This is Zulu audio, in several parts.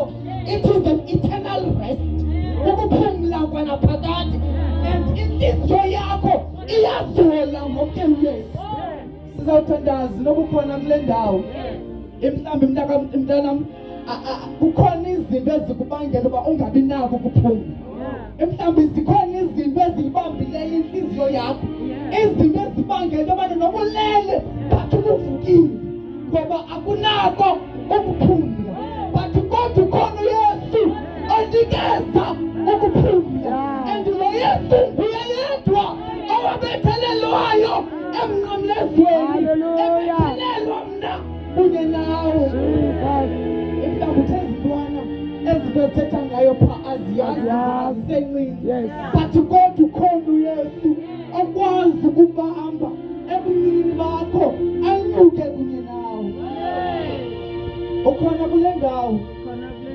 yakho. It is an eternal rest. Ukuphumla kwanaphakade. And inhliziyo yakho iyazola ngomkelulesi. Sizawuthandaza nokukhona kule ndawo. Mhlawumbe mntanam kukhona izinto ezikubangela uba ungabi nako ukuphumla. Mhlawumbe zikhona izinto eziyibambileyo inhliziyo yakho. Izinto ezibangela ubana noma ulele but ubuvukile ngoba akunako ukuphumla. But kodwa ukhona uYesu onikeza ukuphumla. And lo Yesu nguye yedwa owabethelelwayo emnqamlezweni. Ebethelelwa mna kunye nawe. Mhlawumbe uthezintwana ezinto ezithetha ngayo phaa aziyazi zisencinci. But kodwa ukhona uYesu okwazi ukubamba ebuncinci bakho anyuke kunye nawe. Ukhona kule ndawo.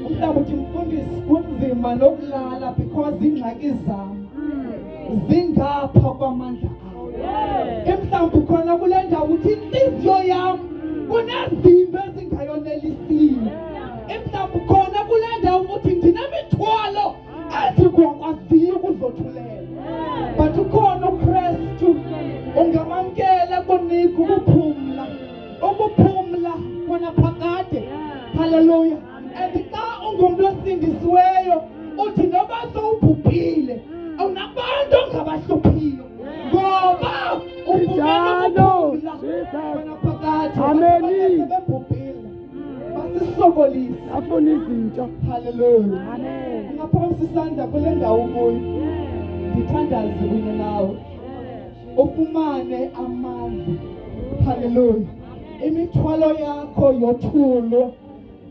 Mhlawumbe uthi mfundisi kunzima nokulala because ingxaki zam zingapha kwamandla akho. Mhlawumbe ukhona kule ndawo uthi inhliziyo yam kunezinto ezingayonelisiyo. Mhlawumbe ukhona kule ndawo uthi ndinemithwalo endingakwaziyo ukuzothulela. But ukhona uKristu ungamamkela kunika ukuphumla. Ukuphumla kwanaphakade. Hallelujah. And xa ungumntu osindisiweyo uthi noba sowubhubhile awunabantu ongabahluphiyo ngoba ufumene ukuphumla kwanaphakade. Amen. Sebebhubhile basisokolise afuna izinto. Hallelujah. Amen. Ungaphakamisa isandla kule ndawo ukuyo. Ndithandaze kunye nawe ufumane amandla. Hallelujah. Imithwalo yakho yothulwe.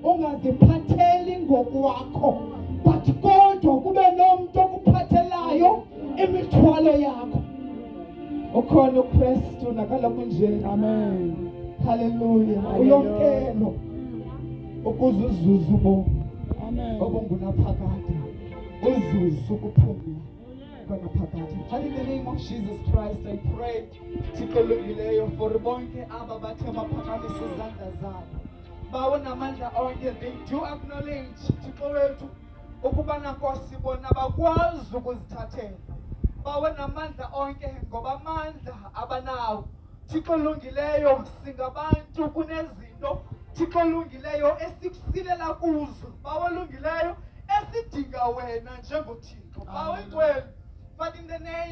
Ungaziphatheli ngokwakho but kodwa kube nomuntu okuphathelayo imithwalo yakho. Ukhona uKristu nakaloku nje. Amen. Hallelujah. Uyomkelo ukuze uzuze ubomi. Amen. Obungunaphakade uzuze ukuphumla kwanaphakade. And in the name of Jesus Christ I pray Thixo olungileyo for bonke aba bathe baphakamisa izandla zabo. Bawo namandla onke, they do acknowledge Thixo wethu ukubana Nkosi bona bakwazi ukuzithathela. Bawo namandla onke ngoba amandla abanawo. Thixo olungileyo singabantu kunezinto Thixo olungileyo esikusilela kuzo. Bawo olungileyo esidinga wena njengoThixo. Bawo ingcwele. But in the name